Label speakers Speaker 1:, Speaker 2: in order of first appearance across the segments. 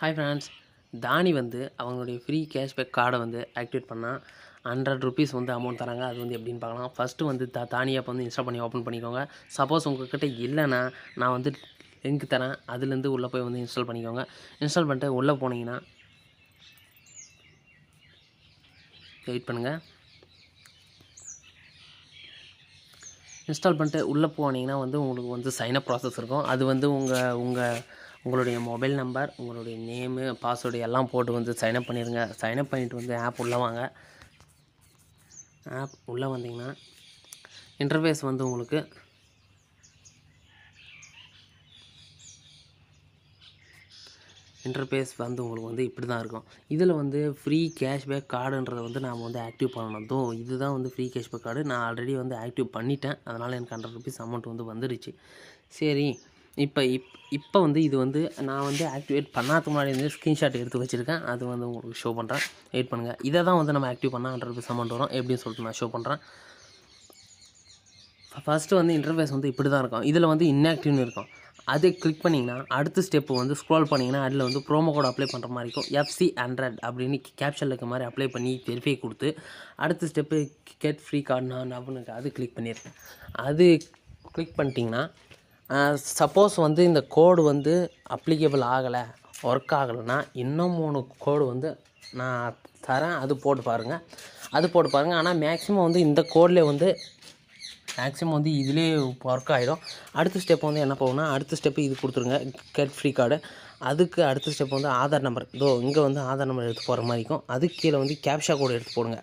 Speaker 1: Hi friends, தானி வந்து அவங்களுடைய free cashback கார்டை வந்து ஆக்டிவேட் பண்ணால் ₹100 வந்து அமௌண்ட் தராங்க. அது வந்து எப்படின்னு பார்க்கலாம். ஃபஸ்ட்டு வந்து தானி ஆப் வந்து இன்ஸ்டால் பண்ணி ஓப்பன் பண்ணிக்கோங்க. சப்போஸ் உங்கள்கிட்ட இல்லைன்னா நான் வந்து லிங்க் தரேன், அதுலேருந்து உள்ளே போய் வந்து இன்ஸ்டால் பண்ணிக்கோங்க. இன்ஸ்டால் பண்ணிட்டு உள்ளே போனீங்கன்னா வெயிட் பண்ணுங்கள். இன்ஸ்டால் பண்ணிட்டு உள்ளே போனீங்கன்னா வந்து உங்களுக்கு வந்து சைனப் ப்ராசஸ் இருக்கும். அது வந்து உங்களுடைய மொபைல் நம்பர், உங்களுடைய நேமு, பாஸ்வேர்டு எல்லாம் போட்டு வந்து சைனப் பண்ணிடுங்க. சைனப் பண்ணிவிட்டு வந்து ஆப் உள்ளே வாங்க. ஆப் உள்ளே வந்தீங்கன்னா இன்டர்ஃபேஸ் வந்து உங்களுக்கு வந்து இப்படி தான் இருக்கும். இதில் வந்து ஃப்ரீ கேஷ்பேக் கார்டுன்றதை வந்து நாம் வந்து ஆக்டிவ் பண்ணணும். இதுதான் வந்து ஃப்ரீ கேஷ்பேக் கார்டு. நான் ஆல்ரெடி வந்து ஆக்டிவ் பண்ணிட்டேன். அதனால் எனக்கு ₹100 அமௌண்ட் வந்து வந்துடுச்சு. சரி, இப்போ வந்து இது வந்து நான் வந்து ஆக்டிவேட் பண்ணாததுக்கு முன்னாடி வந்து ஸ்க்ரீன்ஷாட் எடுத்து வச்சுருக்கேன். அது வந்து உங்களுக்கு ஷோ பண்ணுறேன். வெயிட் பண்ணுங்கள். இதை தான் வந்து நம்ம ஆக்டிவ் பண்ணால் ₹100 அமௌண்ட் வரும். எப்படின்னு சொல்லிட்டு நான் ஷோ பண்ணுறேன். ஃபஸ்ட்டு வந்து இன்டர்ஃபேஸ் வந்து இப்படி தான் இருக்கும். இதில் வந்து இன்ஆக்டிவ்னு இருக்கும். அது கிளிக் பண்ணிங்கன்னா அடுத்த ஸ்டெப்பு வந்து ஸ்க்ரோல் பண்ணிங்கன்னா அதில் வந்து ப்ரோமோ கோட் அப்ளை பண்ணுற மாதிரி இருக்கும். FC100 அப்படின்னு கேப்ஷனில் இருக்க மாதிரி அப்ளை பண்ணி வெரிஃபை கொடுத்து அடுத்த ஸ்டெப்பு கெட் ஃப்ரீ கார்டு நான் அப்படின்னு அது கிளிக் பண்ணியிருக்கேன். அது கிளிக் பண்ணிட்டீங்கன்னா சப்போஸ் வந்து இந்த கோடு வந்து அப்ளிகேபிள் ஆகலை, ஒர்க் ஆகலைன்னா இன்னும் 3 கோடு வந்து நான் தரேன். அது போட்டு பாருங்கள். ஆனால் மேக்ஸிமம் வந்து இந்த கோடில் வந்து இதிலே ஒர்க் ஆகிடும். அடுத்த ஸ்டெப் வந்து என்ன போகும்னா, அடுத்த ஸ்டெப்பு இது கொடுத்துருங்க, கெட் ஃப்ரீ கார்டு. அதுக்கு அடுத்த ஸ்டெப் வந்து ஆதார் நம்பர். இங்கே வந்து ஆதார் நம்பர் எடுத்து போகிற மாதிரி இருக்கும். அதுக்கு கீழே வந்து கேப்ஷா கோடு எடுத்து போடுங்க.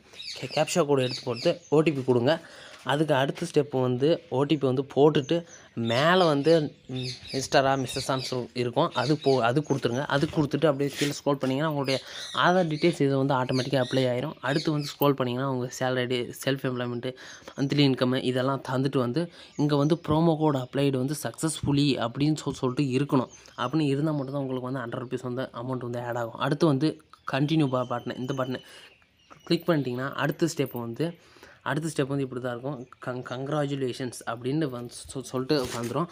Speaker 1: கேப்ஷா கோடு எடுத்து போட்டு ஓடிபி கொடுங்க. அதுக்கு அடுத்த ஸ்டெப்பு வந்து ஓடிபி வந்து போட்டுட்டு மேலே வந்து மிஸ்டரா மிஸ்ஸஸான்னு இருக்கும். அது கொடுத்துருங்க. அது கொடுத்துட்டு அப்படியே கீழே ஸ்க்ரோல் பண்ணிங்கன்னா உங்களுடைய ஆதார் டீட்டெயில்ஸ் இது வந்து ஆட்டோமேட்டிக்காக அப்ளை ஆயிரும். அடுத்து வந்து ஸ்க்ரோல் பண்ணிங்கன்னா உங்கள் salary, self employment, monthly income இதெல்லாம் தந்துட்டு வந்து இங்கே வந்து ப்ரோமோ கோட் அப்ளைடு வந்து சக்ஸஸ்ஃபுல்லி அப்படின்னு சொல்லிட்டு இருக்கணும். அப்படின்னு இருந்தால் மட்டும்தான் உங்களுக்கு வந்து ₹100 வந்து அமௌண்ட் வந்து ஆட் ஆகும். அடுத்து வந்து கண்டினியூ பட்டனு, இந்த பட்டனு கிளிக் பண்ணிட்டீங்கன்னா அடுத்த ஸ்டெப் வந்து இப்படி தான் இருக்கும். கங்க்ராச்சுலேஷன்ஸ் அப்படின்னு சொல்லிட்டு வந்துடும்.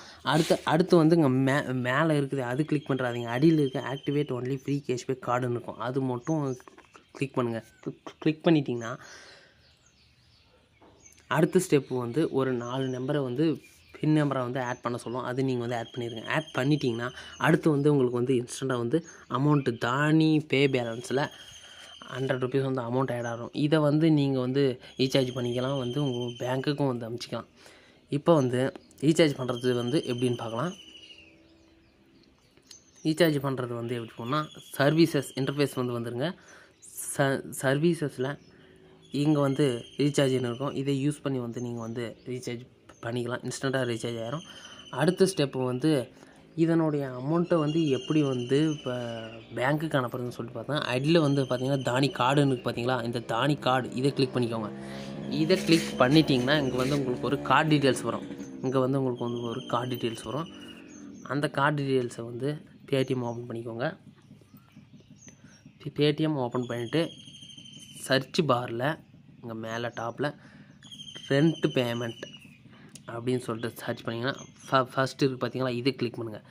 Speaker 1: அடுத்து வந்து இங்கே மேலே இருக்குது, அது கிளிக் பண்ணுறாதீங்க. அடியில் இருக்க ஆக்டிவேட் ஒன்லி ஃப்ரீ கேஷ்பேக் கார்டுன்னு இருக்கும். அது மட்டும் கிளிக் பண்ணுங்கள். கிளிக் பண்ணிட்டீங்கன்னா அடுத்த ஸ்டெப்பு வந்து ஒரு 4 நம்பரை வந்து பின் நம்பரை வந்து ஆட் பண்ண சொல்லுவோம். அது நீங்கள் வந்து ஆட் பண்ணிடுங்க. ஆட் பண்ணிட்டீங்கன்னா அடுத்து வந்து உங்களுக்கு வந்து இன்ஸ்டண்ட்டாக வந்து அமௌண்ட்டு தானி பே பேலன்ஸில் ₹100 வந்து அமௌண்ட் ஆட் ஆகும். இதை வந்து நீங்கள் வந்து ரீசார்ஜ் பண்ணிக்கலாம், வந்து உங்கள் பேங்க்குக்கும் வந்து அனுப்பிச்சிக்கலாம். இப்போ வந்து ரீசார்ஜ் பண்ணுறது வந்து எப்படின்னு பார்க்கலாம். ரீசார்ஜ் பண்ணுறது வந்து எப்படி போனால் சர்வீசஸ் இன்டர்ஃபேஸ் வந்து வந்துடுங்க. சர்வீசஸில் இங்கே வந்து ரீசார்ஜ்னு இருக்கும். இதை யூஸ் பண்ணி வந்து நீங்கள் வந்து ரீசார்ஜ் பண்ணிக்கலாம். இன்ஸ்டண்ட்டாக ரீசார்ஜ் ஆகிரும். அடுத்த ஸ்டெப்பு வந்து இதனுடைய அமௌண்ட்டை வந்து எப்படி வந்து இப்போ பேங்க்குக்கு அனுப்புறதுன்னு சொல்லிட்டு பார்த்தா அடியில் வந்து பார்த்திங்கன்னா தானி கார்டுன்னு பார்த்தீங்களா, இந்த தானி கார்டு இதை கிளிக் பண்ணிக்கோங்க. இதை கிளிக் பண்ணிட்டீங்கன்னா இங்கே வந்து உங்களுக்கு ஒரு கார்டு டீட்டெயில்ஸ் வரும். அந்த கார்டு டீட்டெயில்ஸை வந்து பேடிஎம் ஓப்பன் பண்ணிக்கோங்க. பேடிஎம் ஓப்பன் பண்ணிவிட்டு சர்ச் பாரில் இங்கே மேலே டாப்பில் ரெண்ட் பேமெண்ட் அப்படின்னு சொல்லிட்டு சர்ச் பண்ணிங்கன்னா ஃபஸ்ட்டு இருக்குது பார்த்தீங்களா, இதை கிளிக் பண்ணுங்கள்.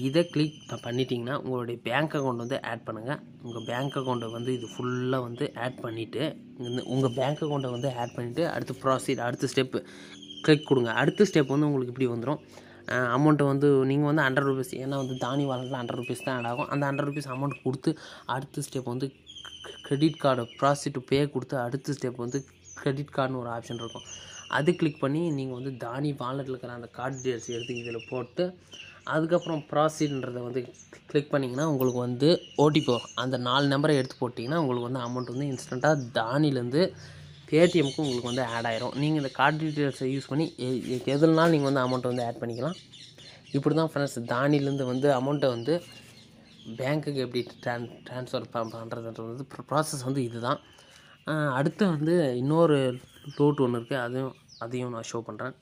Speaker 1: இதை கிளிக் பண்ணிட்டீங்கன்னா உங்களுடைய பேங்க் அக்கௌண்ட் வந்து ஆட் பண்ணுங்கள். உங்கள் பேங்க் அக்கௌண்ட்டை வந்து இது ஃபுல்லாக வந்து ஆட் பண்ணிவிட்டு அடுத்து ப்ராசீட் அடுத்த ஸ்டெப்பு கிளிக் கொடுங்க. அடுத்த ஸ்டெப் வந்து உங்களுக்கு இப்படி வந்துடும். அமௌண்ட்டு வந்து நீங்கள் வந்து ₹100, ஏன்னா வந்து தானி வாலெட்டில் ₹100 தான் ஆட் ஆகும். அந்த ₹100 அமௌண்ட் கொடுத்து அடுத்த ஸ்டெப் வந்து கிரெடிட் கார்டு ப்ராசீட் பே கொடுத்து அடுத்த ஸ்டெப் வந்து கிரெடிட் கார்டுன்னு ஒரு ஆப்ஷன் இருக்கும். அது கிளிக் பண்ணி நீங்கள் வந்து தானி வாலெட்டில் இருக்கிற அந்த கார்டு டீட்டெயில்ஸ் எடுத்து இதில் போட்டு அதுக்கப்புறம் ப்ராசீட்ன்றதை வந்து கிளிக் பண்ணிங்கன்னா உங்களுக்கு வந்து ஓடிபி வரும். அந்த 4 நம்பரை எடுத்து போட்டிங்கன்னா உங்களுக்கு வந்து அமௌண்ட் வந்து இன்ஸ்டண்ட்டாக தானிலேருந்து பேடிஎம்க்கு உங்களுக்கு வந்து ஆட் ஆயிரும். நீங்கள் இந்த கார்டு டீட்டெயில்ஸை யூஸ் பண்ணி எதுனாலும் நீங்கள் வந்து அமௌண்ட்டை வந்து ஆட் பண்ணிக்கலாம். இப்படி தான் ஃப்ரெண்ட்ஸ் தானிலேருந்து வந்து அமௌண்ட்டை வந்து பேங்க்குக்கு எப்படி ட்ரான்ஸ்ஃபர் பண்ணுறதுன்றது வந்து ப்ராசஸ் வந்து இது தான். அடுத்து வந்து இன்னொரு ரூட் ஒன்று இருக்குது, அதையும் நான் ஷோ பண்ணுறேன்.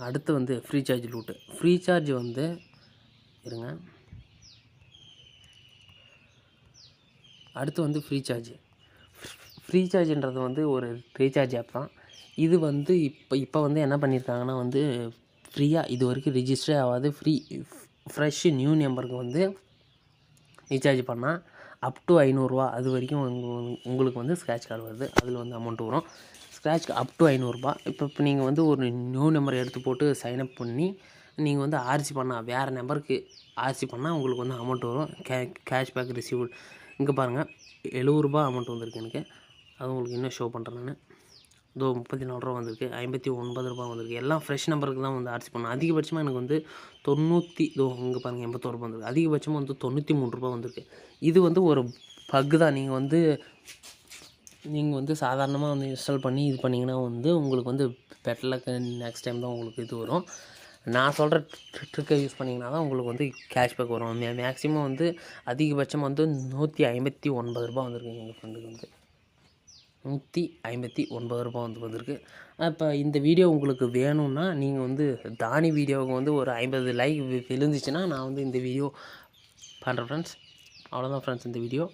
Speaker 1: அடுத்து வந்து Freecharge route. Freecharge வந்து இருங்க. அடுத்து வந்து ஃப்ரீ சார்ஜ்ன்றது வந்து ஒரு ரீசார்ஜ் ஆப் தான். இது வந்து இப்போ வந்து என்ன பண்ணியிருக்காங்கன்னா வந்து ஃப்ரீயாக இது வரைக்கும் ரிஜிஸ்டரே ஆகாது, ஃப்ரெஷ்ஷு நியூ நம்பருக்கு வந்து ரீசார்ஜ் பண்ணால் அப் டு 500 ரூபா அது வரைக்கும் உங்களுக்கு வந்து ஸ்க்ராட்ச் கார்டு வருது. அதில் வந்து அமௌண்ட் வரும். ஸ்க்ராட்ச் அப் டு 500 ரூபா. இப்போ நீங்கள் வந்து ஒரு நியூ நம்பர் எடுத்து போட்டு சைன்அப் பண்ணி நீங்கள் வந்து ஆர்சி பண்ணால் வேறு நம்பருக்கு ஆர்சி பண்ணால் உங்களுக்கு வந்து அமௌண்ட் வரும். கேஷ்பேக் ரிசீவ்டு இங்கே பாருங்கள் 70 ரூபா அமௌண்ட் வந்திருக்கு எனக்கு. அது உங்களுக்கு இன்னும் ஷோ பண்ணுறேன் நான். இதோ 34 ரூபா வந்திருக்கு, 59 ரூபா வந்திருக்கு. எல்லாம் ஃப்ரெஷ் நம்பருக்கு தான் வந்து ஆர்சி பண்ணேன். அதிகபட்சமாக எனக்கு வந்து 90 இதோ இங்கே பாருங்கள் 81 ரூபா வந்திருக்கு. அதிகபட்சமாக வந்து 93 ரூபா வந்திருக்கு. இது வந்து ஒரு பக்கு தான். நீங்கள் வந்து சாதாரணமாக வந்து இன்ஸ்டால் பண்ணி இது பண்ணிங்கன்னா வந்து உங்களுக்கு வந்து பெட்டலுக்கு நெக்ஸ்ட் டைம் தான் உங்களுக்கு இது வரும். நான் சொல்கிற ட்ரிக்கை யூஸ் பண்ணிங்கன்னா தான் உங்களுக்கு வந்து கேஷ்பேக் வரும். மேக்ஸிமம் வந்து அதிகபட்சம் வந்து 159 ரூபா வந்திருக்கு. எங்கள் ஃப்ரெண்டுக்கு வந்து 159 ரூபா வந்திருக்கு. இப்போ இந்த வீடியோ உங்களுக்கு வேணும்னா நீங்கள் வந்து தானி வீடியோவுக்கு வந்து ஒரு 50 லைக் விழுந்துச்சுன்னா நான் வந்து இந்த வீடியோ பண்ணுறேன் ஃப்ரெண்ட்ஸ். அவ்வளோதான் ஃப்ரெண்ட்ஸ் இந்த வீடியோ.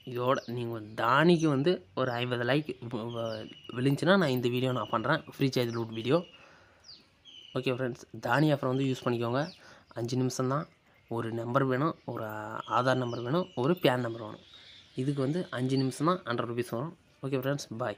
Speaker 1: இதோட நீங்கள் தானிக்கு வந்து ஒரு 50 லைக் விழுந்துச்சுன்னா நான் இந்த வீடியோ நான் பண்ணுறேன். Freecharge loot video. Okay friends, Dhani offer வந்து யூஸ் பண்ணிக்கோங்க. 5 நிமிஷம் தான். ஒரு நம்பர் வேணும், ஒரு ஆதார் நம்பர் வேணும், ஒரு பேன் நம்பர் வேணும். இதுக்கு வந்து 5 நிமிஷம் தான் 100 ரூபீஸ் வரும். ஓகே ஃப்ரெண்ட்ஸ், பாய்.